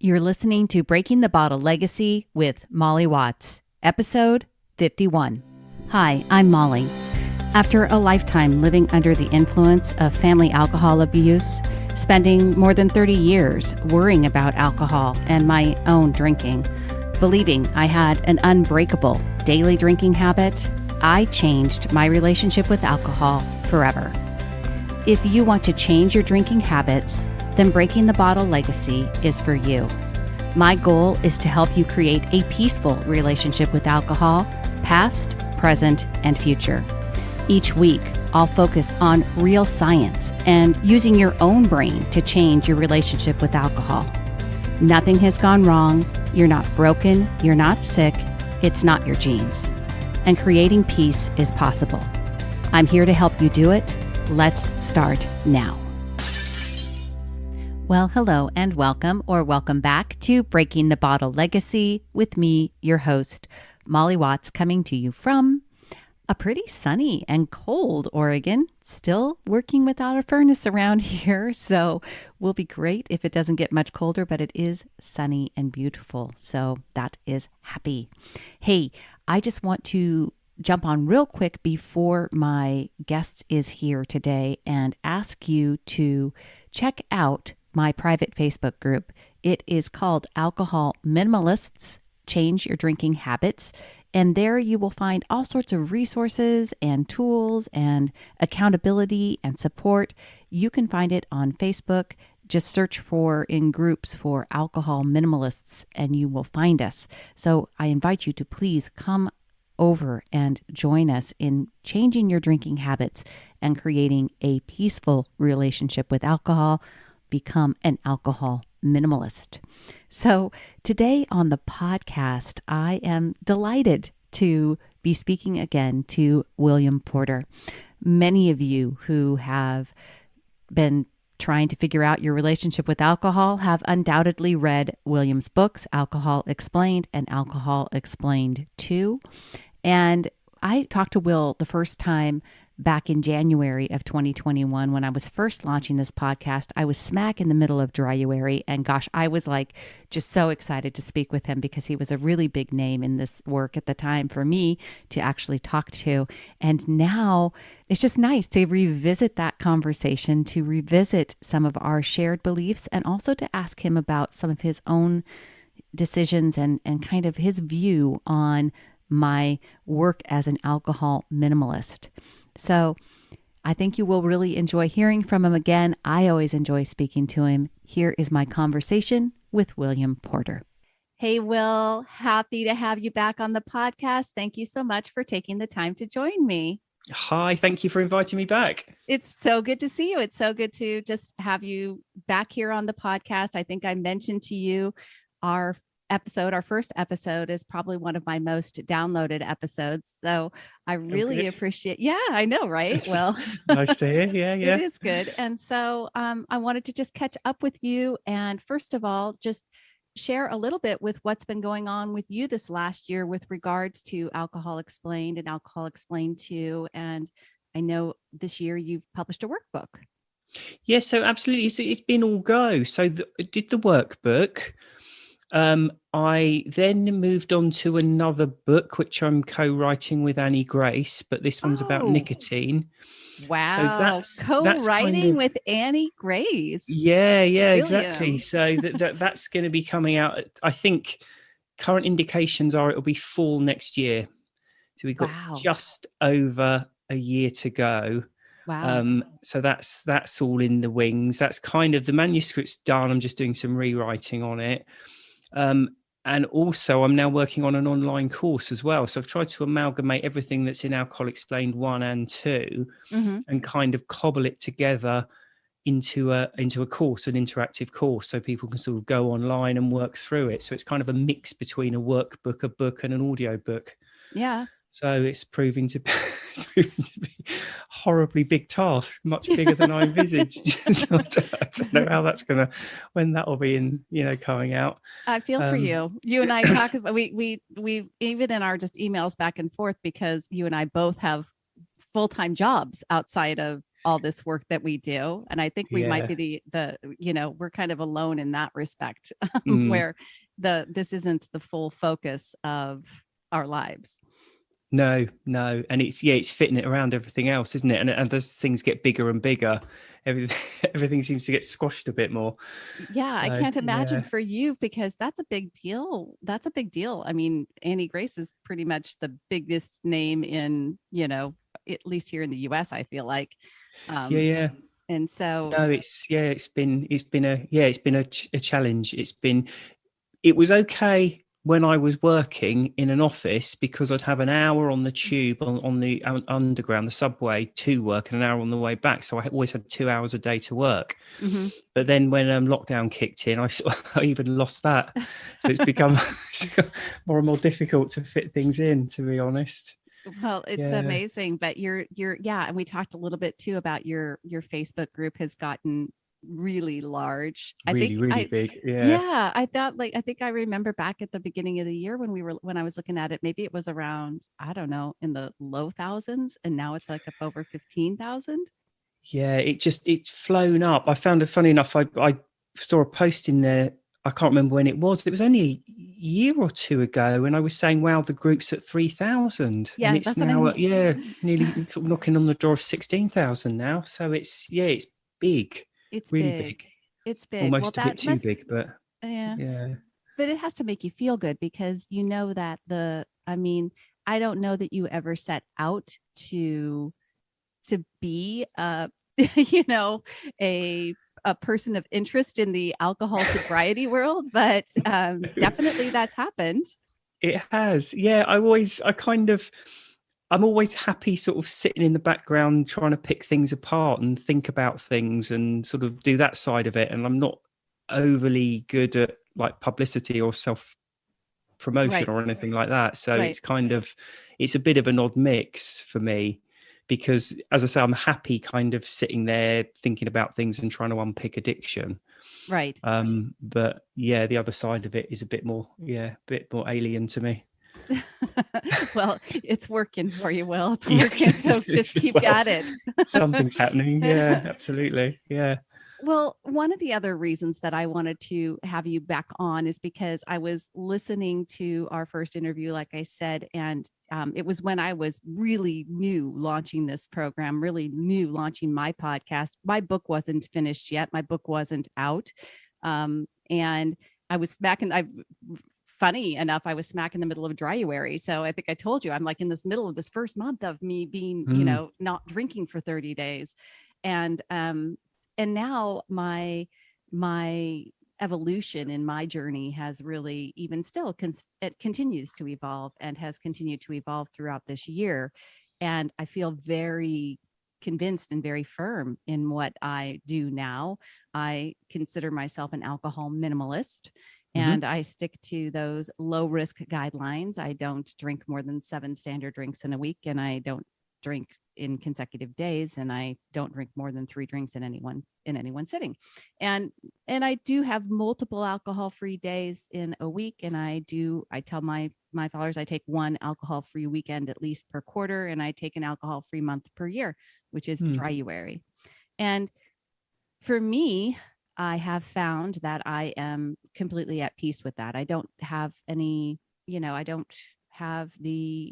You're listening to Breaking the Bottle Legacy with Molly Watts, episode 51. Hi, I'm Molly. After a lifetime living under the influence of family alcohol abuse, spending more than 30 years worrying about alcohol and my own drinking, believing I had an unbreakable daily drinking habit, I changed my relationship with alcohol forever. If you want to change your drinking habits, then Breaking the Bottle Legacy is for you. My goal is to help you create a peaceful relationship with alcohol, past, present, and future. Each week, I'll focus on real science and using your own brain to change your relationship with alcohol. Nothing has gone wrong. You're not broken. You're not sick. It's not your genes. And creating peace is possible. I'm here to help you do it. Let's start now. Well, hello and welcome or welcome back to Breaking the Bottle Legacy with me, your host, Molly Watts, coming to you from a pretty sunny and cold Oregon. Still working without a furnace around here, so will be great if it doesn't get much colder, but it is sunny and beautiful, so that is happy. Hey, I just want to jump on real quick before my guest is here today and ask you to check out my private Facebook group. It is called Alcohol Minimalists, Change Your Drinking Habits. And there you will find all sorts of resources and tools and accountability and support. You can find it on Facebook. Just search for in groups for Alcohol Minimalists and you will find us. So I invite you to please come over and join us in changing your drinking habits and creating a peaceful relationship with alcohol. Become an alcohol minimalist. So today on the podcast, I am delighted to be speaking again to William Porter. Many of you who have been trying to figure out your relationship with alcohol have undoubtedly read William's books, Alcohol Explained and Alcohol Explained 2. And I talked to Will the first time back in January of 2021 when I was first launching this podcast. I was smack in the middle of Dryuary, and gosh, I was like just so excited to speak with him because he was a really big name in this work at the time for me to actually talk to. And now it's just nice to revisit that conversation, to revisit some of our shared beliefs, and also to ask him about some of his own decisions and kind of his view on my work as an alcohol minimalist. So I think you will really enjoy hearing from him again. I always enjoy speaking to him. Here is my conversation with William Porter. Hey, Will, happy to have you back on the podcast. Thank you so much for taking the time to join me. Hi, thank you for inviting me back. It's so good to see you. It's so good to just have you back here on the podcast. I think I mentioned to you our first episode is probably one of my most downloaded episodes. So I really appreciate, I know, right? Well, nice to hear. Yeah. It is good. And so I wanted to just catch up with you. And first of all, just share a little bit with what's been going on with you this last year with regards to Alcohol Explained and Alcohol Explained 2. And I know this year you've published a workbook. Yeah, so absolutely. So it's been all go. So I did the workbook. I then moved on to another book, which I'm co-writing with Annie Grace, but this one's about nicotine. Wow. So co-writing kind of, with Annie Grace. Yeah, exactly. So that's going to be coming out. I think current indications are it'll be fall next year. So we've got just over a year to go. Wow. So that's all in the wings. That's kind of the manuscript's done. I'm just doing some rewriting on it. And also I'm now working on an online course as well. So I've tried to amalgamate everything that's in Alcohol Explained 1 and 2 and kind of cobble it together into a course, an interactive course, so people can sort of go online and work through it. So it's kind of a mix between a workbook, a book, and an audio book. Yeah. So it's proving to be horribly big task, much bigger than I envisaged. So I don't know how that's when that will be coming out. I feel for you. You and I talk about, we even in our just emails back and forth, because you and I both have full-time jobs outside of all this work that we do. And I think we might Yeah. be we're kind of alone in that respect, Mm. where this isn't the full focus of our lives. No, and it's fitting it around everything else, isn't it? And as things get bigger and bigger, everything seems to get squashed a bit more. Yeah, I So can't imagine yeah, for you, because that's a big deal. That's a big deal. I mean, Annie Grace is pretty much the biggest name in, at least here in the US, I feel like. yeah. And so, No, it's been a challenge. It was okay when I was working in an office because I'd have an hour on the tube on the underground, the subway to work, and an hour on the way back. So I always had 2 hours a day to work. mhm. But then when lockdown kicked in, I even lost that. So it's become more and more difficult to fit things in, to be honest. Well, it's Yeah, amazing, but yeah, and we talked a little bit too about your Facebook group has gotten really large. I think really, really big. Yeah. yeah, I thought, like, I think I remember back at the beginning of the year when I was looking at it, maybe it was around, I don't know, in the low thousands, and now it's like up over 15,000. Yeah, it's flown up. I found it funny enough. I saw a post in there. I can't remember when it was. It was only a year or two ago when I was saying, "Wow, the group's at 3,000," and Yeah, it's that's what I now mean. at nearly sort of knocking on the door of 16,000 now. So it's big, It's really big. big, It's big. Well, almost a bit that too must, big. But yeah, yeah, but it has to make you feel good, because you know that I mean, I don't know that you ever set out to be you know, a a person of interest in the alcohol sobriety world, but definitely that's happened. it has. Yeah, I'm always happy sort of sitting in the background trying to pick things apart and think about things and sort of do that side of it. And I'm not overly good at like publicity or self promotion Right. or anything like that. So Right. it's a bit of an odd mix for me because, as I say, I'm happy kind of sitting there thinking about things and trying to unpick addiction. Right. But yeah, the other side of it is a bit more alien to me. Well, it's working for you. Well, it's Yeah, working. So just keep well, at it. something's happening. Yeah, absolutely. Yeah. Well, one of the other reasons that I wanted to have you back on is because I was listening to our first interview, like I said, and it was when I was really new launching this program, really new launching my podcast. My book wasn't finished yet. My book wasn't out. And I was back in, funny enough, I was smack in the middle of Dryuary. So I think I told you, I'm like in this middle of this first month of me being, Mm, not drinking for 30 days. And now my evolution in my journey has really, even still, it continues to evolve and has continued to evolve throughout this year. And I feel very convinced and very firm in what I do now. I consider myself an alcohol minimalist, hmm and I stick to those low risk guidelines. I don't drink more than 7 standard drinks in a week, and I don't drink in consecutive days, and I don't drink more than 3 drinks in any one sitting. And I do have multiple alcohol free days in a week, and I tell my followers I take one alcohol free weekend at least per quarter, and I take an alcohol free month per year, which is mm, Dryuary. And for me, I have found that I am completely at peace with that. I don't have any, I don't have the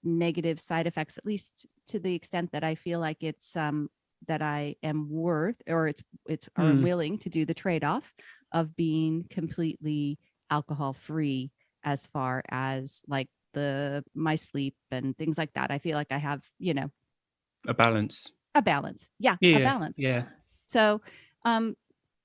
negative side effects, at least to the extent that I feel like it's that I am worth, or it's or mm. willing to do the trade-off of being completely alcohol free, as far as like my sleep and things like that. I feel like I have, A balance. a balance. Yeah, a Yeah, balance. yeah. So,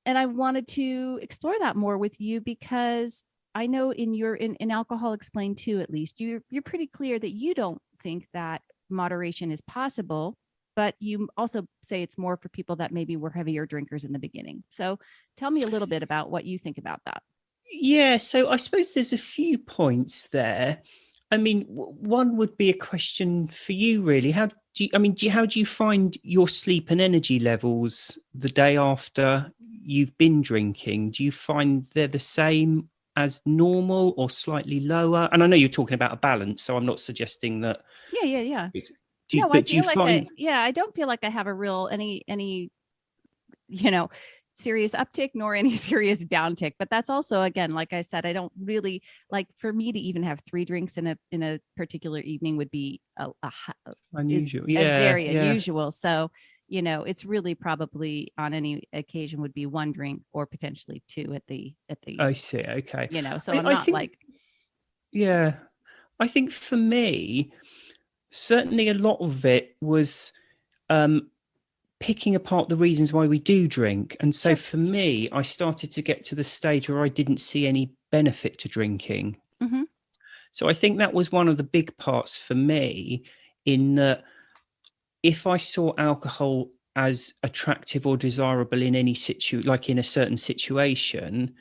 and I wanted to explore that more with you, because I know in Alcohol Explained too, at least you're pretty clear that you don't think that moderation is possible, but you also say it's more for people that maybe were heavier drinkers in the beginning. So tell me a little bit about what you think about that. Yeah, so I suppose there's a few points there. I mean, one would be a question for you, really. How do you find your sleep and energy levels the day after you've been drinking? Do you find they're the same as normal or slightly lower? And I know you're talking about a balance, so I'm not suggesting that Yeah, yeah, yeah. No, I But do you feel like find? I don't feel like I have a real you know, serious uptick nor any serious downtick. But that's also, again, like I said, I don't really like, for me to even have 3 drinks in a particular evening would be is Unusual. a Yeah, very yeah. unusual. So, it's really probably on any occasion would be 1 drink or potentially 2 at the, I see. Okay. so I, I'm I not think, like, yeah, I think for me, certainly a lot of it was um, picking apart the reasons why we do drink. And so sure. for me, I started to get to the stage where I didn't see any benefit to drinking. Mm-hmm. So I think that was one of the big parts for me, in that if I saw alcohol as attractive or desirable in any like in a certain situation,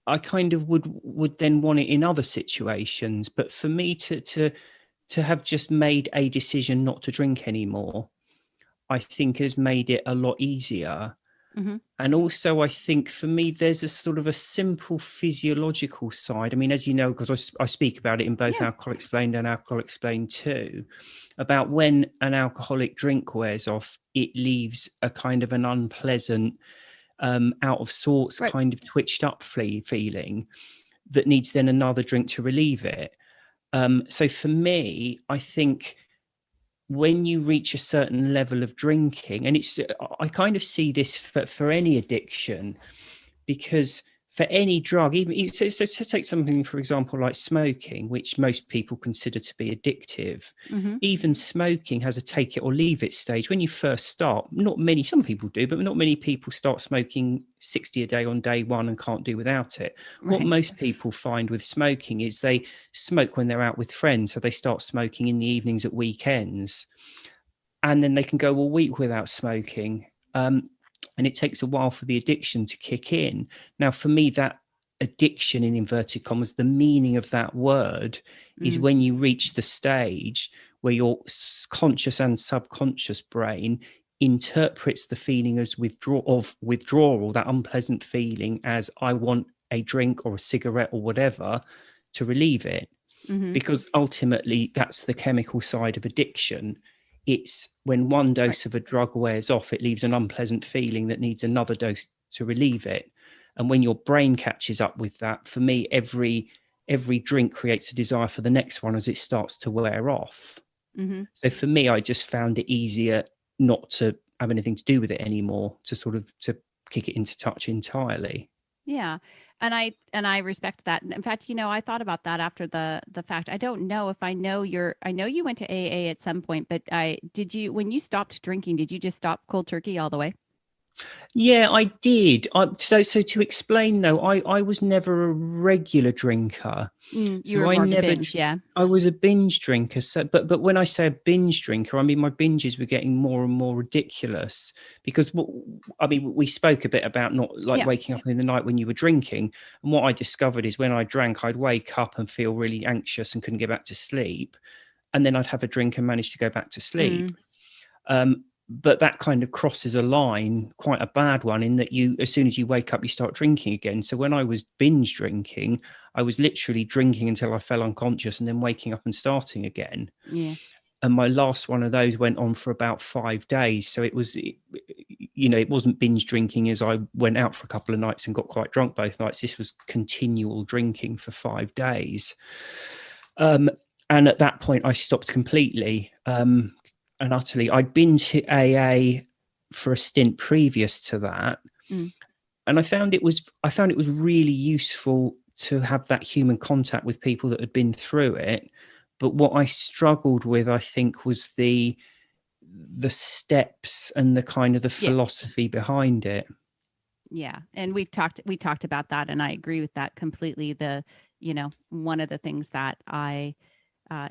I kind of would then want it in other situations. But for me to have just made a decision not to drink anymore, I think has made it a lot easier. Mm-hmm. And also, I think for me, there's a sort of a simple physiological side. I mean, as you know, because I speak about it in both Yeah. Alcohol Explained and Alcohol Explained 2, about when an alcoholic drink wears off, it leaves a kind of an unpleasant, out of sorts, Right. kind of twitched up feeling that needs then another drink to relieve it. So for me, I think when you reach a certain level of drinking, and I kind of see this for any addiction, because for any drug, even so take something, for example, like smoking, which most people consider to be addictive. Mm-hmm. Even smoking has a take it or leave it stage. When you first start, not many, some people do, but not many people start smoking 60 a day on day one and can't do without it. What Right. most people find with smoking is they smoke when they're out with friends. So they start smoking in the evenings at weekends, and then they can go a week without smoking. And it takes a while for the addiction to kick in. Now, for me, that addiction, in inverted commas, the meaning of that word is Mm. when you reach the stage where your conscious and subconscious brain interprets the feeling as withdrawal, that unpleasant feeling, as I want a drink or a cigarette or whatever to relieve it. Mm-hmm. Because ultimately, that's the chemical side of addiction. It's when one Right. dose of a drug wears off, it leaves an unpleasant feeling that needs another dose to relieve it. And when your brain catches up with that, for me, every drink creates a desire for the next one as it starts to wear off. Mm-hmm. So for me, I just found it easier not to have anything to do with it anymore, to sort of to kick it into touch entirely. Yeah. And I respect that. In fact, I thought about that after the fact. I don't know if I know you went to AA at some point, but when you stopped drinking, did you just stop cold turkey all the way? Yeah, I did. So to explain though, I was never a regular drinker. You So were I more of a never. binge, yeah. I was a binge drinker. So, but when I say a binge drinker, I mean my binges were getting more and more ridiculous, because I mean, we spoke a bit about not like Yeah. waking up in the night when you were drinking, and what I discovered is when I drank, I'd wake up and feel really anxious and couldn't get back to sleep, and then I'd have a drink and manage to go back to sleep. Mm. But that kind of crosses a line, quite a bad one, in that as soon as you wake up, you start drinking again. So when I was binge drinking, I was literally drinking until I fell unconscious and then waking up and starting again. Yeah. And my last one of those went on for about 5 days. So it wasn't binge drinking as I went out for a couple of nights and got quite drunk both nights. This was continual drinking for 5 days. Um, and at that point, I stopped completely. And utterly. I'd been to AA for a stint previous to that, Mm. and I found it was really useful to have that human contact with people that had been through it. But what I struggled with, I think, was the steps and the kind of the Yeah. philosophy behind it. Yeah. And we talked about that, and I agree with that completely. One of the things that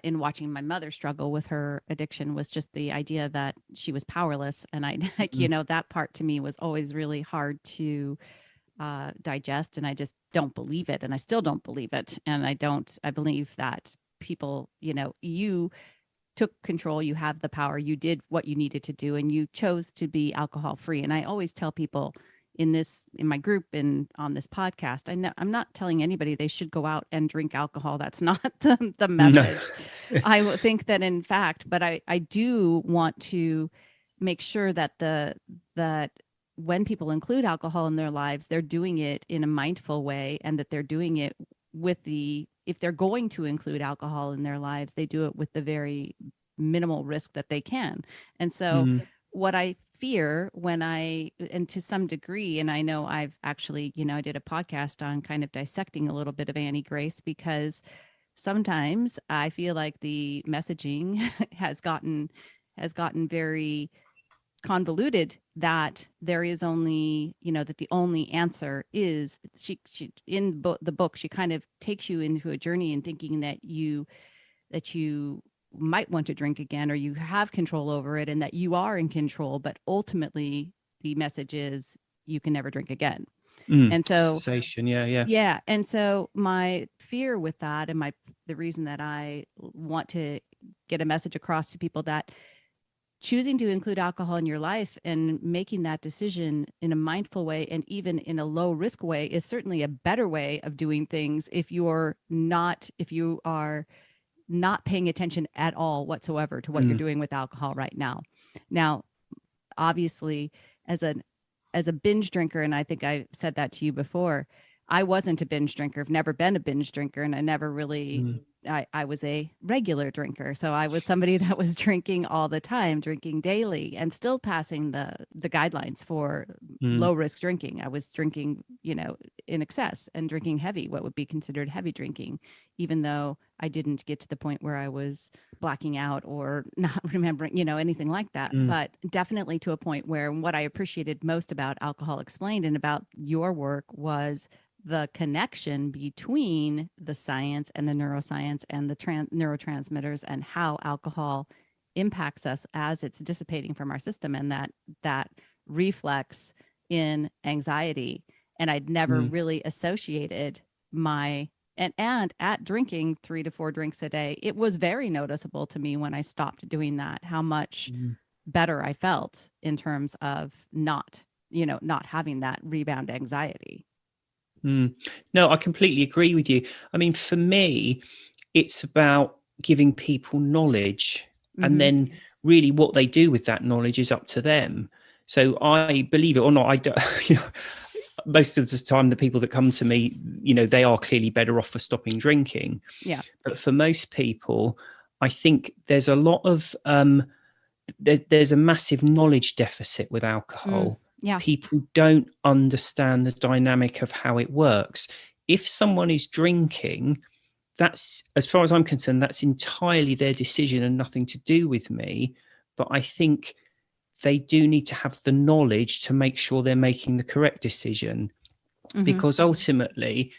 in watching my mother struggle with her addiction was just the idea that she was powerless. And I, like, Mm. that part to me was always really hard to digest. And I just don't believe it. And I still don't believe it. And I believe that people, you took control, you have the power, you did what you needed to do, and you chose to be alcohol free. And I always tell people, in my group and on this podcast, I'm not telling anybody they should go out and drink alcohol. That's not the No. message. I think that in fact, but I do want to make sure that that when people include alcohol in their lives, they're doing it in a mindful way, and that they're doing it with if they're going to include alcohol in their lives, they do it with the very minimal risk that they can. And so Mm, what I fear and to some degree, and I know I've actually, I did a podcast on kind of dissecting a little bit of Annie Grace, because sometimes I feel like the messaging has gotten very convoluted, that there is only, that the only answer is she in the book, she kind of takes you into a journey in thinking that you might want to drink again, or you have control over it, and that you are in control, but ultimately the message is you can never drink again. And so cessation. Yeah. Yeah. yeah, and so my fear with that, and the reason that I want to get a message across to people, that choosing to include alcohol in your life and making that decision in a mindful way, and even in a low risk way, is certainly a better way of doing things if you are not paying attention at all whatsoever to what you're Mm, doing with alcohol right now. Now, obviously, as a binge drinker, and I think I said that to you before, I wasn't a binge drinker. I've never been a binge drinker, and I never really. mm, I was a regular drinker. So I was somebody that was drinking all the time, drinking daily, and still passing the guidelines for mm, low risk drinking. I was drinking, in excess, and drinking heavy, what would be considered heavy drinking, even though I didn't get to the point where I was blacking out or not remembering, anything like that. mm, But definitely to a point where what I appreciated most about Alcohol Explained and about your work was the connection between the science and the neuroscience and the neurotransmitters, and how alcohol impacts us as it's dissipating from our system, and that reflex in anxiety. And I'd never mm, really associated my and at drinking 3 to 4 drinks a day, it was very noticeable to me when I stopped doing that, how much mm. better I felt in terms of not having that rebound anxiety. Mm. No, I completely agree with you. I mean, for me, it's about giving people knowledge, and Mm-hmm. then really what they do with that knowledge is up to them. So I believe it or not, I don't, you know, most of the time, the people that come to me, they are clearly better off for stopping drinking. Yeah. But for most people, I think there's a lot of there's a massive knowledge deficit with Mm. alcohol. Yeah. People don't understand the dynamic of how it works. If someone is drinking, that's, as far as I'm concerned, that's entirely their decision and nothing to do with me. But I think they do need to have the knowledge to make sure they're making the correct decision, Mm-hmm. because ultimately,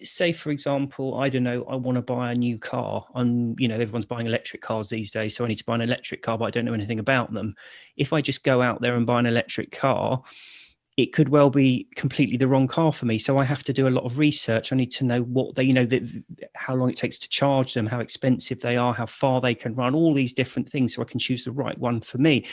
say for example, I don't know, I want to buy a new car. Everyone's buying electric cars these days, so I need to buy an electric car, but I don't know anything about them. If I just go out there and buy an electric car, it could well be completely the wrong car for me. So I have to do a lot of research. I need to know what they, how long it takes to charge them, how expensive they are, how far they can run, all these different things, so I can choose the right one for me.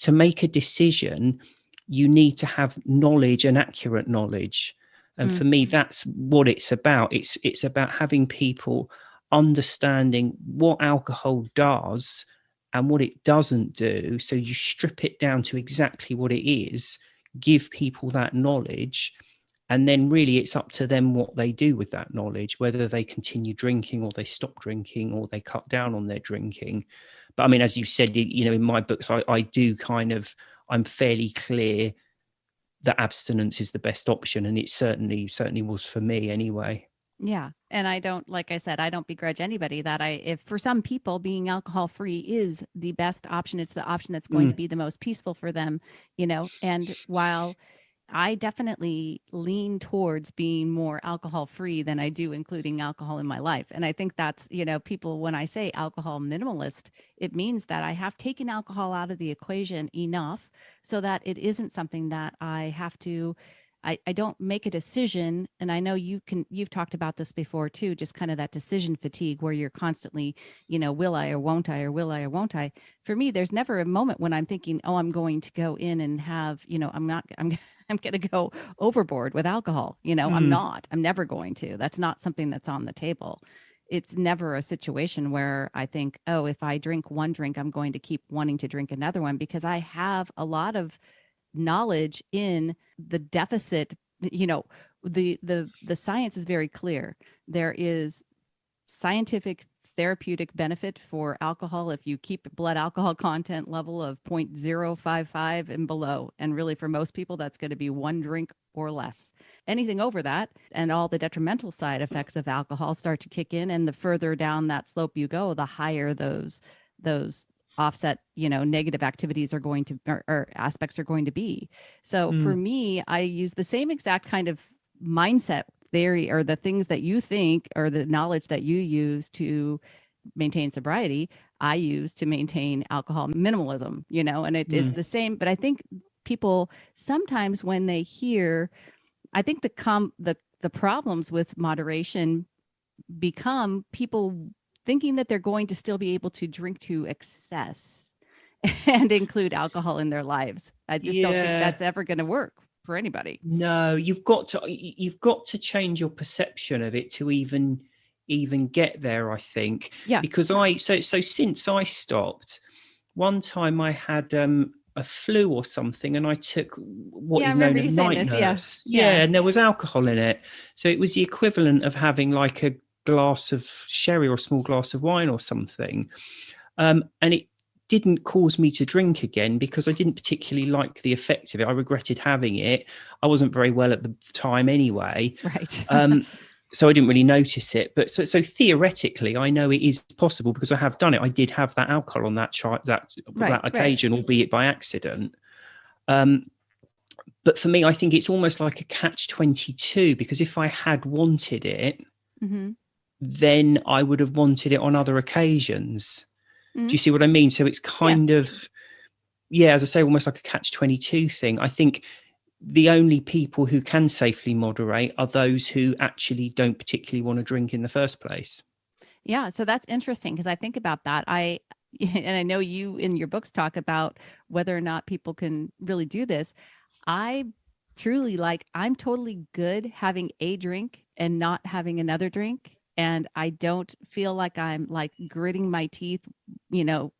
To make a decision, you need to have knowledge and accurate knowledge. And Mm. for me, that's what it's about. It's about having people understanding what alcohol does and what it doesn't do. So you strip it down to exactly what it is, give people that knowledge, and then really it's up to them what they do with that knowledge, whether they continue drinking or they stop drinking or they cut down on their drinking. But I mean, as you said, in my books, I do I'm fairly clear that abstinence is the best option, and it certainly was for me anyway. Yeah. And I don't, like I said, I don't begrudge anybody that if for some people being alcohol free is the best option, it's the option that's going to Mm, be the most peaceful for them, and while I definitely lean towards being more alcohol free than I do including alcohol in my life. And I think that's, people, when I say alcohol minimalist, it means that I have taken alcohol out of the equation enough so that it isn't something that I have to I don't make a decision. And I know you've talked about this before too, just kind of that decision fatigue where you're constantly, will I or won't I, or will I or won't I? For me, there's never a moment when I'm thinking, oh, I'm going to go in and have, I'm going to go overboard with alcohol. Mm, I'm never going to. That's not something that's on the table. It's never a situation where I think, oh, if I drink one drink, I'm going to keep wanting to drink another one, because I have a lot of knowledge in the deficit. The science is very clear. There is scientific therapeutic benefit for alcohol if you keep blood alcohol content level of 0.055 and below. And really, for most people, that's going to be one drink or less. Anything over that, and all the detrimental side effects of alcohol start to kick in. And the further down that slope you go, the higher those offset, negative activities are going to, or aspects are going to be. So for mm, me, I use the same exact kind of mindset theory, or the things that you think, or the knowledge that you use to maintain sobriety, I use to maintain alcohol minimalism, and it is mm. the same. But I think people sometimes, when they hear, I think the problems with moderation become people thinking that they're going to still be able to drink to excess and include alcohol in their lives. I just don't think Yeah. that's ever going to work for anybody. No, you've got to change your perception of it to even get there, I think. Yeah. Because so since I stopped, one time I had a flu or something, and I took what Yeah, I is remember known as you saying night this. Yeah. nurse. Yeah. Yeah, and there was alcohol in it. So it was the equivalent of having like a glass of sherry or a small glass of wine or something. And it didn't cause me to drink again because I didn't particularly like the effect of it. I regretted having it. I wasn't very well at the time anyway. Right. Um, so I didn't really notice it. But so theoretically, I know it is possible because I have done it. I did have that alcohol on Right. that Right. occasion, albeit by accident. Um, but for me, I think it's almost like a catch-22, because if I had wanted it, Mm-hmm. then I would have wanted it on other occasions. Do Mm-hmm. you see what I mean? So it's Yeah. kind of, yeah, as I say, almost like a catch-22 thing. I think the only people who can safely moderate are those who actually don't particularly want to drink in the first place. Yeah. So that's interesting, because I think about that. And I know you in your books talk about whether or not people can really do this. I truly, I'm totally good having a drink and not having another drink. And I don't feel like I'm like gritting my teeth, you know,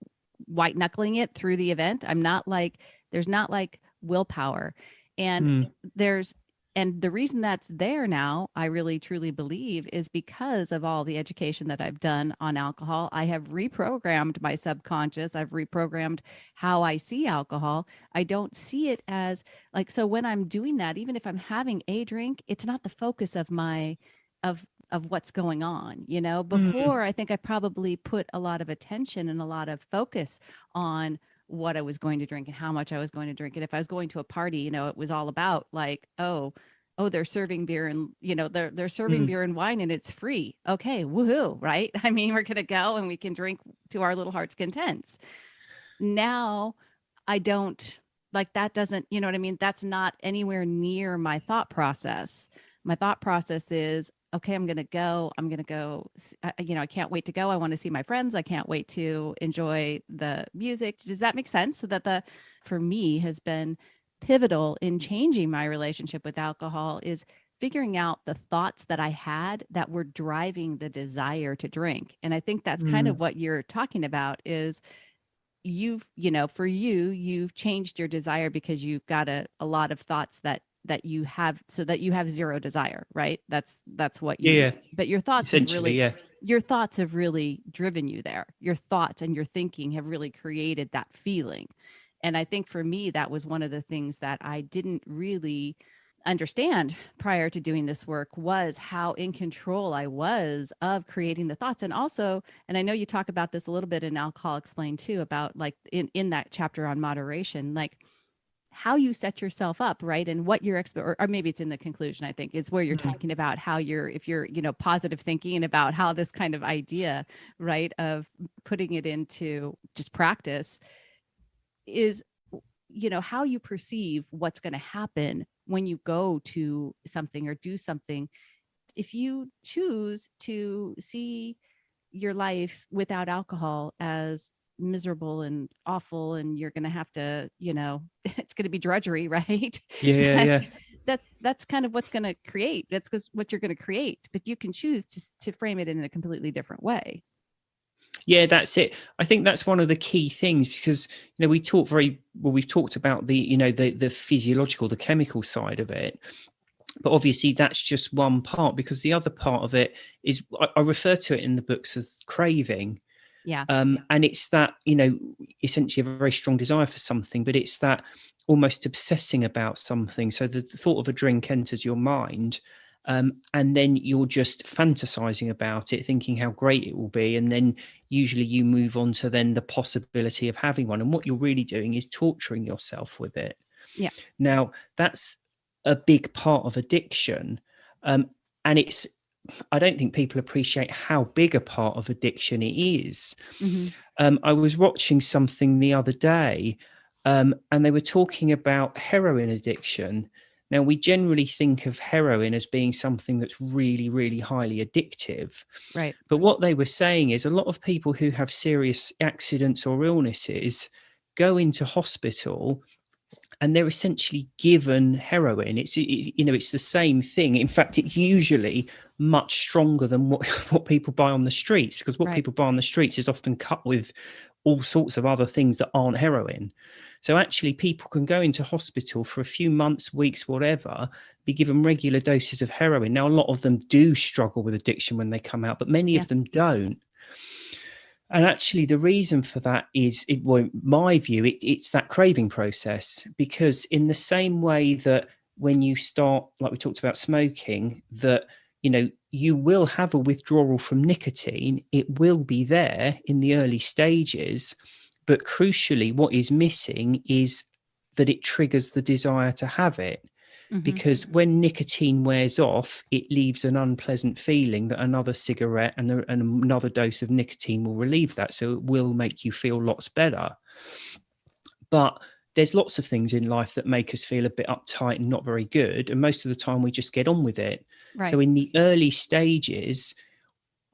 white knuckling it through the event. I'm not like, there's not like willpower. And Mm, there's, and the reason that's there now, I really truly believe, is because of all the education that I've done on alcohol. I have reprogrammed my subconscious. I've reprogrammed how I see alcohol. I don't see it as like, so when I'm doing that, even if I'm having a drink, it's not the focus of of what's going on. mm, Before, I think I probably put a lot of attention and a lot of focus on what I was going to drink and how much I was going to drink. And if I was going to a party, it was all about like, oh, they're serving beer, and they're serving mm. beer and wine, and it's free. Okay, woohoo, right? I mean, we're gonna go and we can drink to our little heart's contents. Now, I don't like that. Doesn't, you know what I mean? That's not anywhere near my thought process. My thought process is, okay, I'm going to go. I'm going to go. I can't wait to go. I want to see my friends. I can't wait to enjoy the music. Does that make sense? So that for me, has been pivotal in changing my relationship with alcohol, is figuring out the thoughts that I had that were driving the desire to drink. And I think that's kind of Mm. what you're talking about, is for you've changed your desire because you've got a lot of thoughts that you have, so that you have zero desire, right? That's what Yeah, you yeah, but essentially, yeah. your thoughts have really driven you there. Your thoughts and your thinking have really created that feeling. And I think for me, that was one of the things that I didn't really understand prior to doing this work, was how in control I was of creating the thoughts. And also, and I know you talk about this a little bit in Alcohol Explained too, about like in that chapter on moderation, like how you set yourself up, right? And what your or maybe it's in the conclusion, I think, is where you're Mm, talking about how if you're, positive thinking, and about how this kind of idea, right, of putting it into just practice is, how you perceive what's going to happen when you go to something or do something, if you choose to see your life without alcohol as miserable and awful, and you're going to have to, it's going to be drudgery, right? Yeah, that's yeah. that's kind of what's going to create. That's what you're going to create, but you can choose to frame it in a completely different way. Yeah, that's it. I think that's one of the key things, because we talk very well. We've talked about the physiological, the chemical side of it, but obviously that's just one part, because the other part of it is, I refer to it in the books as craving. Yeah. And it's that, essentially a very strong desire for something, but it's that almost obsessing about something. So the thought of a drink enters your mind, and then you're just fantasizing about it, thinking how great it will be. And then usually you move on to then the possibility of having one. And what you're really doing is torturing yourself with it. Yeah. Now, that's a big part of addiction. And I don't think people appreciate how big a part of addiction it is. Mm-hmm. I was watching something the other day, and they were talking about heroin addiction. Now, we generally think of heroin as being something that's really, really highly addictive. Right. But what they were saying is, a lot of people who have serious accidents or illnesses go into hospital and they're essentially given heroin. It's the same thing. In fact, it's usually much stronger than what people buy on the streets, because what people buy on the streets is often cut with all sorts of other things that aren't heroin. So actually, people can go into hospital for a few months, weeks, whatever, be given regular doses of heroin. Now, a lot of them do struggle with addiction when they come out, but many of them don't. And actually, the reason for that is, in my view, it's that craving process. Because in the same way that when you start, like we talked about smoking, that, you will have a withdrawal from nicotine, it will be there in the early stages. But crucially, what is missing is that it triggers the desire to have it. Mm-hmm. Because when nicotine wears off, it leaves an unpleasant feeling that another cigarette and another dose of nicotine will relieve that. So it will make you feel lots better. But there's lots of things in life that make us feel a bit uptight and not very good. And most of the time we just get on with it. Right. So in the early stages,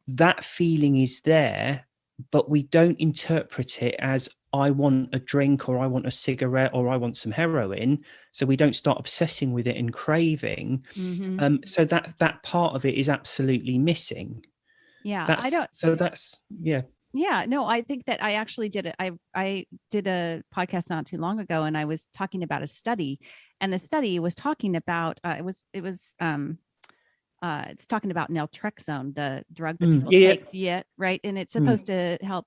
that feeling is there, but we don't interpret it as, I want a drink, or I want a cigarette, or I want some heroin. So we don't start obsessing with it and craving. Mm-hmm. So that part of it is absolutely missing. Yeah. Yeah. No, I think that I actually did it. I did a podcast not too long ago, and I was talking about a study, and the study was talking about it's talking about naltrexone, the drug that people take. Yeah, right. And it's supposed to help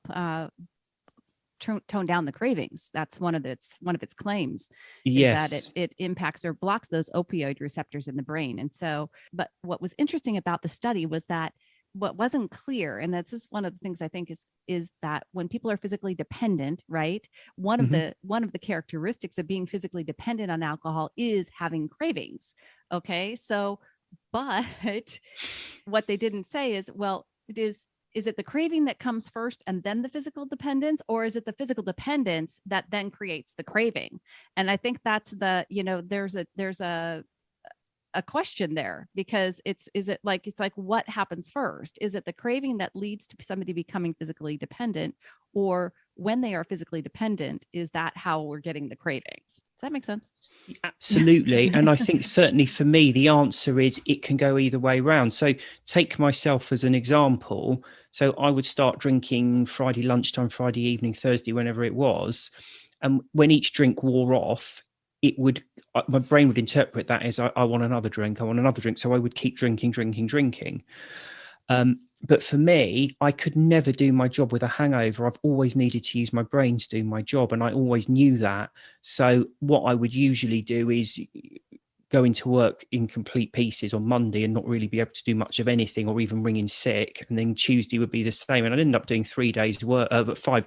tone down the cravings. That's one of its claims, is that it impacts or blocks those opioid receptors in the brain. And so, but what was interesting about the study was that what wasn't clear, and that's just one of the things I think is that when people are physically dependent, right, one of the characteristics of being physically dependent on alcohol is having cravings. Okay, so, but what they didn't say is, well, is it the craving that comes first and then the physical dependence, or is it the physical dependence that then creates the craving? And I think that's there's a question there, because it's like what happens first? Is it the craving that leads to somebody becoming physically dependent, or when they are physically dependent, is that how we're getting the cravings? Does that make sense? Absolutely. And I think certainly for me, the answer is it can go either way around. So take myself as an example. So I would start drinking Friday lunchtime, Friday evening, Thursday, whenever it was. And when each drink wore off, my brain would interpret that as, I want another drink. I want another drink. So I would keep drinking. But for me, I could never do my job with a hangover. I've always needed to use my brain to do my job, and I always knew that. So what I would usually do is go into work in complete pieces on Monday and not really be able to do much of anything, or even ring in sick. And then Tuesday would be the same. And I'd end up doing 3 days work,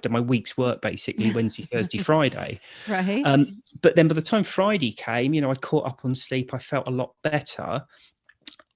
my week's work, basically, Wednesday, Thursday, Friday. Right. But then by the time Friday came, I'd caught up on sleep. I felt a lot better.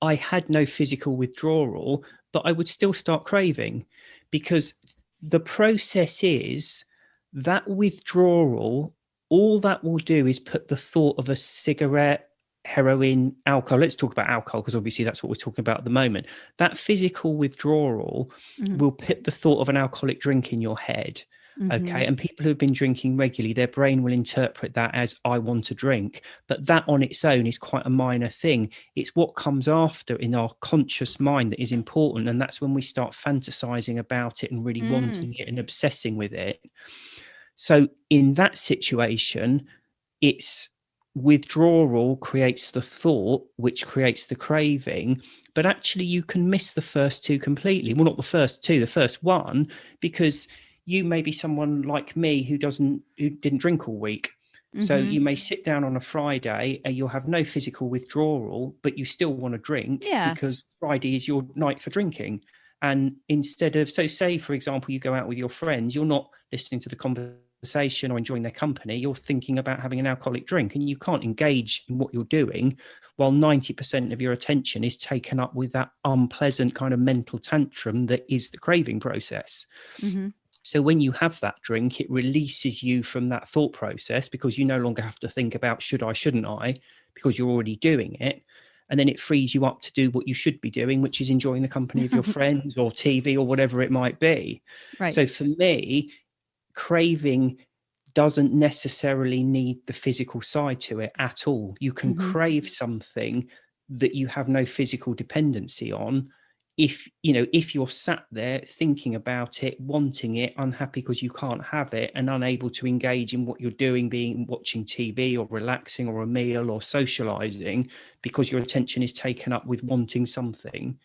I had no physical withdrawal, but I would still start craving, because the process is that withdrawal, all that will do is put the thought of a cigarette heroin, alcohol. Let's talk about alcohol because obviously that's what we're talking about at the moment. That physical withdrawal will put the thought of an alcoholic drink in your head. Okay. And people who've been drinking regularly, their brain will interpret that as I want to drink. But that on its own is quite a minor thing. It's what comes after in our conscious mind that is important. And that's when we start fantasizing about it and really wanting it and obsessing with it. So in that situation, it's withdrawal creates the thought, which creates the craving. But actually, you can miss the first two completely. Well, not the first two, the first one, because you may be someone like me who didn't drink all week. So you may sit down on a Friday and you'll have no physical withdrawal, but you still want to drink because Friday is your night for drinking. And instead of, so say, for example, you go out with your friends, you're not listening to the conversation or enjoying their company, you're thinking about having an alcoholic drink, and you can't engage in what you're doing while 90% of your attention is taken up with that unpleasant kind of mental tantrum that is the craving process. So when you have that drink, it releases you from that thought process because you no longer have to think about should I, shouldn't I, because you're already doing it. And then it frees you up to do what you should be doing, which is enjoying the company of your friends or TV or whatever it might be. Right. So for me, craving doesn't necessarily need the physical side to it at all. You can crave something that you have no physical dependency on. If you're sat there thinking about it, wanting it, unhappy because you can't have it, and unable to engage in what you're doing, being watching TV or relaxing or a meal or socializing, because your attention is taken up with wanting something,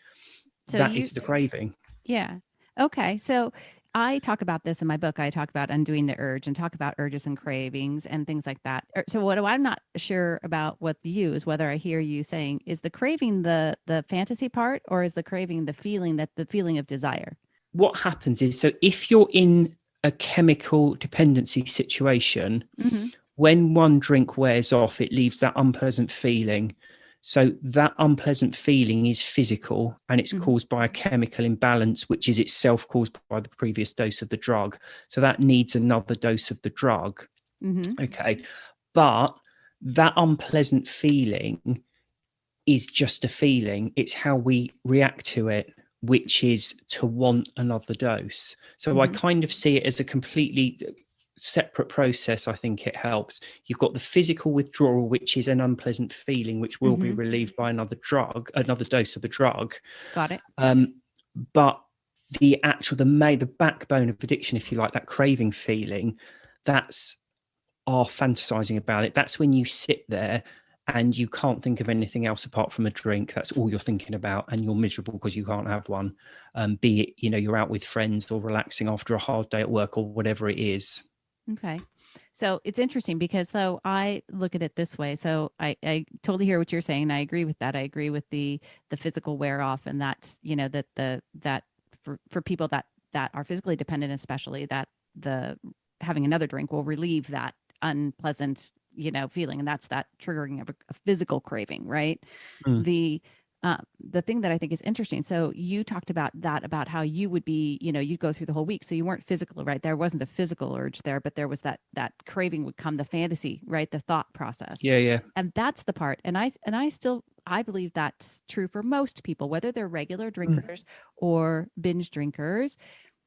So that is the craving. Yeah. Okay. So I talk about this in my book. I talk about undoing the urge and talk about urges and cravings and things like that. So what I'm not sure about what you is whether I hear you saying is the craving the fantasy part, or is the craving the feeling of desire? What happens is, so if you're in a chemical dependency situation, when one drink wears off, it leaves that unpleasant feeling. So that unpleasant feeling is physical, and it's caused by a chemical imbalance, which is itself caused by the previous dose of the drug. So that needs another dose of the drug. Okay. But that unpleasant feeling is just a feeling. It's how we react to it, which is to want another dose. So I kind of see it as a completely separate process. I think it helps. You've got the physical withdrawal, which is an unpleasant feeling, which will be relieved by another dose of the drug. Got it. But the backbone of addiction, if you like, that craving feeling, that's our fantasizing about it. That's when you sit there and you can't think of anything else apart from a drink. That's all you're thinking about, and you're miserable because you can't have one. Be it, you're out with friends or relaxing after a hard day at work or whatever it is. Okay. So it's interesting because though I look at it this way, so I totally hear what you're saying. I agree with that. I agree with the physical wear off, and that's, that for people that are physically dependent, especially, that the having another drink will relieve that unpleasant, feeling. And that's that triggering of a physical craving, right? The thing that I think is interesting. So you talked about how you would be, you'd go through the whole week. So you weren't physical, right? There wasn't a physical urge there, but there was that craving would come, the fantasy, right? The thought process. Yeah. And that's the part. And I believe that's true for most people, whether they're regular drinkers or binge drinkers.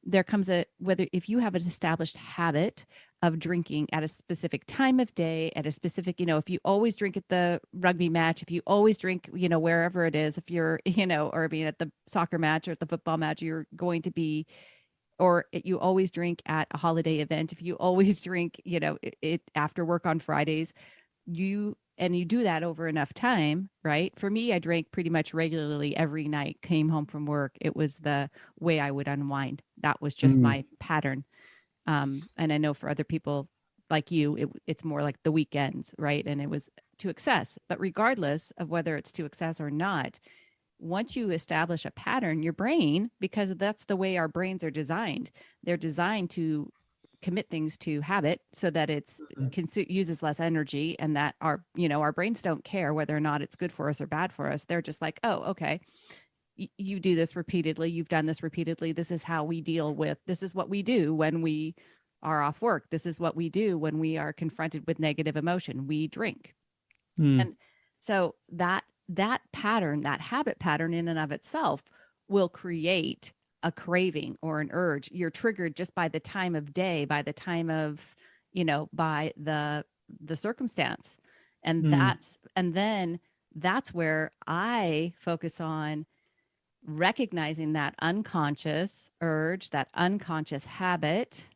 There comes whether if you have an established habit of drinking at a specific time of day, at a specific, if you always drink at the rugby match, if you always drink, wherever it is, if you're, or being at the soccer match or at the football match, you're going to be, or you always drink at a holiday event, if you always drink, it after work on Fridays, you do that over enough time, right? For me, I drank pretty much regularly every night, came home from work. It was the way I would unwind. That was just my pattern. And I know for other people like you, it's more like the weekends, right? And it was to excess. But regardless of whether it's to excess or not, once you establish a pattern, your brain, because that's the way our brains are designed, they're designed to commit things to habit so that it's uses less energy, and that our brains don't care whether or not it's good for us or bad for us. They're just like, oh, okay, you do this repeatedly, you've done this repeatedly, this is how we deal with, this is what we do when we are off work, this is what we do when we are confronted with negative emotion, we drink. And So that pattern, that habit pattern in and of itself will create a craving or an urge. You're triggered just by the time of day, by the time of, by the circumstance. And Mm, then that's where I focus on recognizing that unconscious urge, that unconscious habit,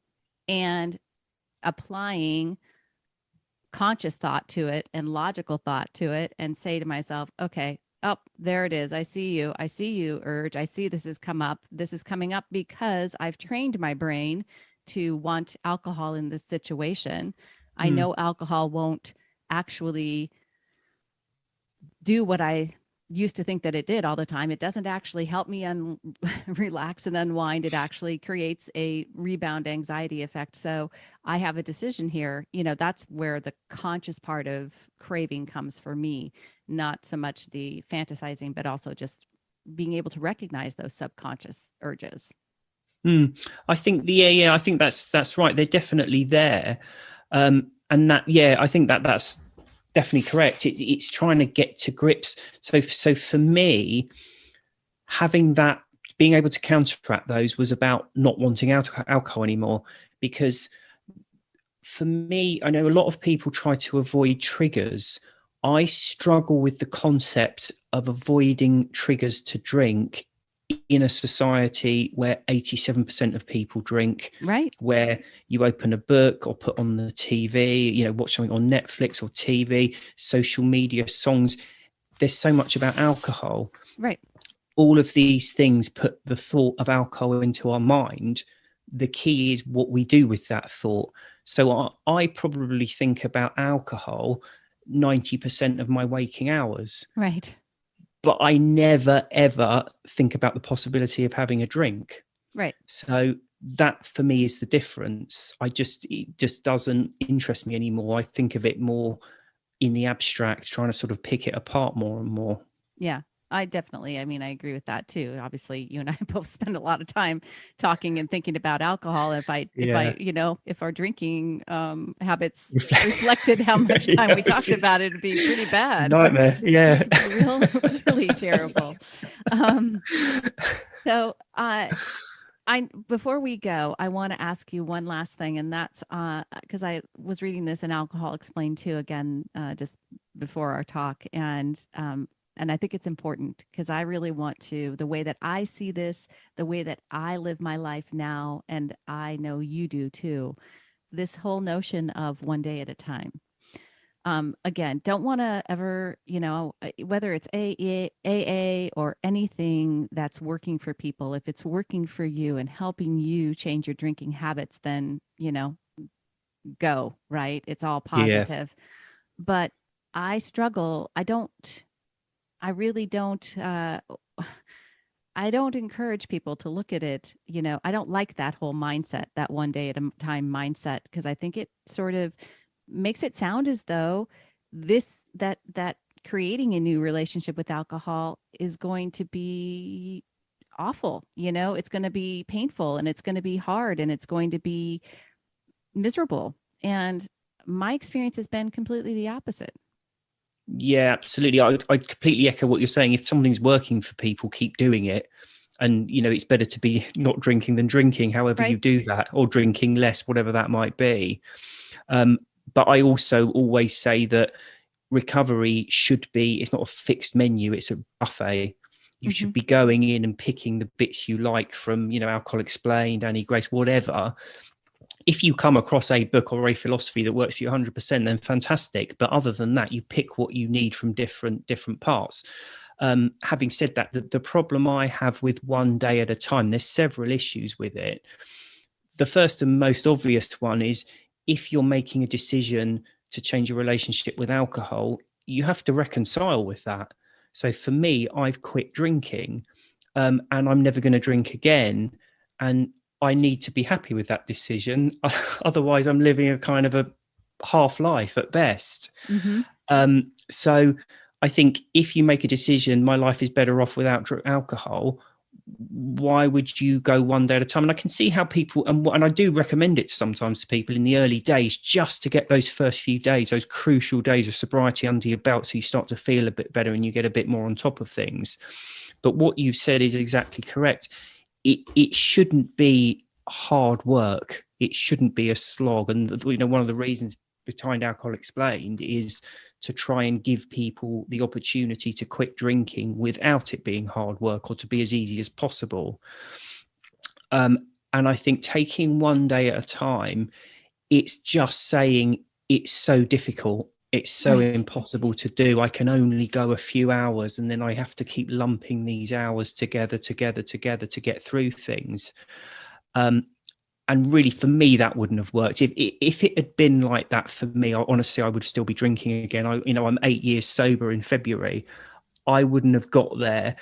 and applying conscious thought to it and logical thought to it, and say to myself, okay, oh, there it is. I see you. I see you, urge. I see this has come up. This is coming up because I've trained my brain to want alcohol in this situation. I mm. know alcohol won't actually do what I used to think that it did all the time. It doesn't actually help me relax and unwind. It actually creates a rebound anxiety effect. So I have a decision here. That's where the conscious part of craving comes for me, not so much the fantasizing, but also just being able to recognize those subconscious urges. I think I think that's right. They're definitely there, and I think that's definitely correct. It's trying to get to grips. So for me, having that, being able to counteract those was about not wanting alcohol anymore. Because for me, I know a lot of people try to avoid triggers. I struggle with the concept of avoiding triggers to drink in a society where 87% of people drink, Right. where you open a book or put on the TV, watch something on Netflix or TV, social media, songs. There's so much about alcohol. Right. All of these things put the thought of alcohol into our mind. The key is what we do with that thought. So I probably think about alcohol 90% of my waking hours, Right. but I never, ever think about the possibility of having a drink. Right. So that for me is the difference. It just doesn't interest me anymore. I think of it more in the abstract, trying to sort of pick it apart more and more. Yeah. I agree with that too. Obviously, you and I both spend a lot of time talking and thinking about alcohol. Yeah. If our drinking habits reflected how much time we talked about it, it'd be pretty bad. Nightmare. Yeah. Really terrible. So, before we go, I want to ask you one last thing, and that's because I was reading this in Alcohol Explained too again just before our talk, and I think it's important because I really want to, the way that I see this, the way that I live my life now, and I know you do too, this whole notion of one day at a time. Again, don't want to ever, whether it's AA or anything that's working for people, if it's working for you and helping you change your drinking habits, then, go, right? It's all Yeah. positive. But I struggle. I really don't, I don't encourage people to look at it. I don't like that whole mindset, that one day at a time mindset, because I think it sort of makes it sound as though that creating a new relationship with alcohol is going to be awful. It's going to be painful, and it's going to be hard, and it's going to be miserable. And my experience has been completely the opposite. Yeah, absolutely. I completely echo what you're saying. If something's working for people, keep doing it. And, it's better to be not drinking than drinking, however you Right. do that, or drinking less, whatever that might be. But I also always say that recovery it's not a fixed menu, it's a buffet. You Mm-hmm. should be going in and picking the bits you like from, Alcohol Explained, Annie Grace, whatever. If you come across a book or a philosophy that works for you 100%, then fantastic. But other than that, you pick what you need from different parts. Having said that, the problem I have with one day at a time, there's several issues with it. The first and most obvious one is if you're making a decision to change your relationship with alcohol, you have to reconcile with that. So for me, I've quit drinking, and I'm never going to drink again. And I need to be happy with that decision. Otherwise, I'm living a kind of a half life at best. Mm-hmm. So I think if you make a decision, my life is better off without alcohol, why would you go one day at a time? And I can see how people, and I do recommend it sometimes to people in the early days, just to get those first few days, those crucial days of sobriety under your belt, so you start to feel a bit better and you get a bit more on top of things. But what you've said is exactly correct. It shouldn't be hard work. It shouldn't be a slog. And one of the reasons behind Alcohol Explained is to try and give people the opportunity to quit drinking without it being hard work, or to be as easy as possible. And I think taking one day at a time, it's just saying it's so difficult. It's so impossible to do. I can only go a few hours, and then I have to keep lumping these hours together to get through things. And really, for me, that wouldn't have worked. If it had been like that for me, honestly, I would still be drinking again. I'm 8 years sober in February. I wouldn't have got there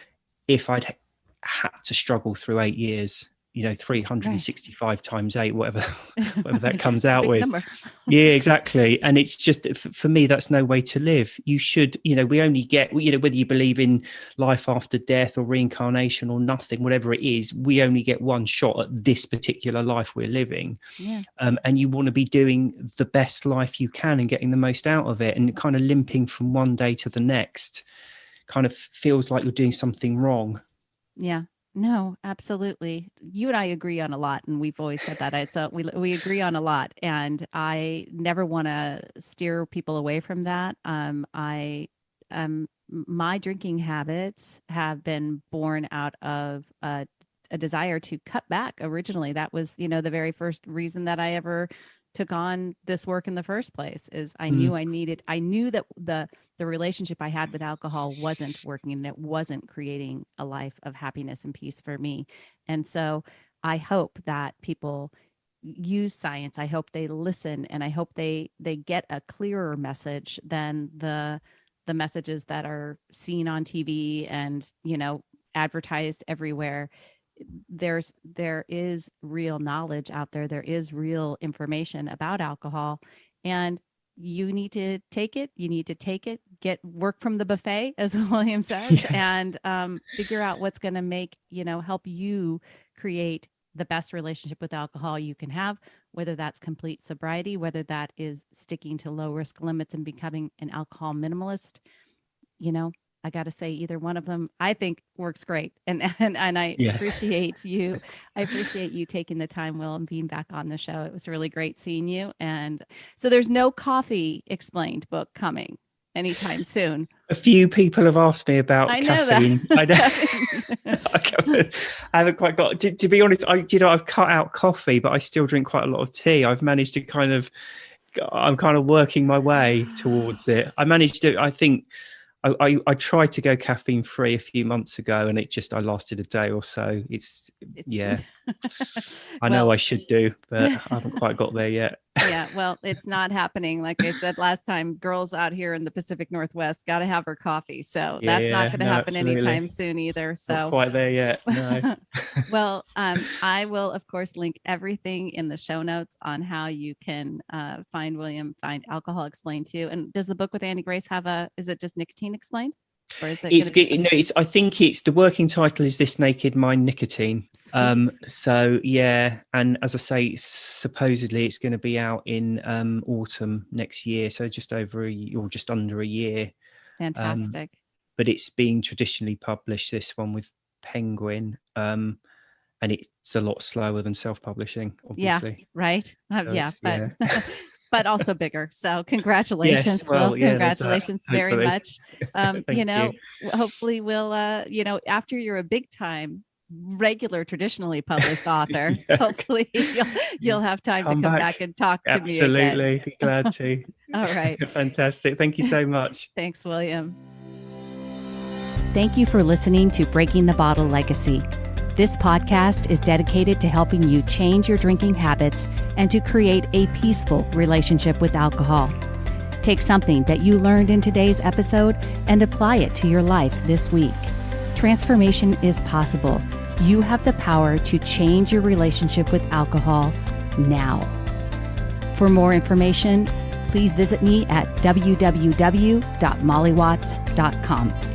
if I'd had to struggle through 8 years. 365 times 8, whatever that comes out with. Yeah, exactly. And it's just, for me, that's no way to live. You should, we only get, whether you believe in life after death or reincarnation or nothing, whatever it is, we only get one shot at this particular life we're living. Yeah. And you want to be doing the best life you can and getting the most out of it, and kind of limping from one day to the next kind of feels like you're doing something wrong. Yeah. No, absolutely. You and I agree on a lot, and we've always said that. We agree on a lot, and I never want to steer people away from that. My drinking habits have been born out of a desire to cut back. Originally, that was, the very first reason that I ever took on this work in the first place. Is I knew that the relationship I had with alcohol wasn't working, and it wasn't creating a life of happiness and peace for me. And so I hope that people use science. I hope they listen, and I hope they get a clearer message than the messages that are seen on TV and, advertised everywhere. There is real knowledge out there. There is real information about alcohol, and you need to take it. You need to get work from the buffet, as William says, and figure out what's going to make, help you create the best relationship with alcohol you can have, whether that's complete sobriety, whether that is sticking to low risk limits and becoming an alcohol minimalist. I got to say, either one of them, I think, works great. And I appreciate you. I appreciate you taking the time, Will, and being back on the show. It was really great seeing you. And so there's no Coffee Explained book coming anytime soon. A few people have asked me about caffeine. I haven't quite got to be honest. I've cut out coffee, but I still drink quite a lot of tea. I've managed to I'm kind of working my way towards it. I think I tried to go caffeine free a few months ago, and I lasted a day or so. It's I know I should do, but I haven't quite got there yet. Yeah, well, it's not happening. Like I said last time, girls out here in the Pacific Northwest got to have her coffee. So that's not going to happen anytime soon either. So not quite there yet. No. Well, I will, of course, link everything in the show notes on how you can find William, find Alcohol Explained too. And does the book with Annie Grace is it just Nicotine Explained? Or is it I think it's the working title is This Naked Mind Nicotine. So yeah, and as I say, supposedly it's going to be out in autumn next year, so just over just under a year. Fantastic. But it's being traditionally published, this one with Penguin, and it's a lot slower than self-publishing, obviously. Yeah, right. But also bigger. So congratulations. Yes, well, congratulations very much. Hopefully we'll, after you're a big time, regular, traditionally published author, hopefully you'll have time to come back and talk to me again. Absolutely. Be glad to. All right. Fantastic. Thank you so much. Thanks, William. Thank you for listening to Breaking the Bottle Legacy. This podcast is dedicated to helping you change your drinking habits and to create a peaceful relationship with alcohol. Take something that you learned in today's episode and apply it to your life this week. Transformation is possible. You have the power to change your relationship with alcohol now. For more information, please visit me at www.mollywatts.com.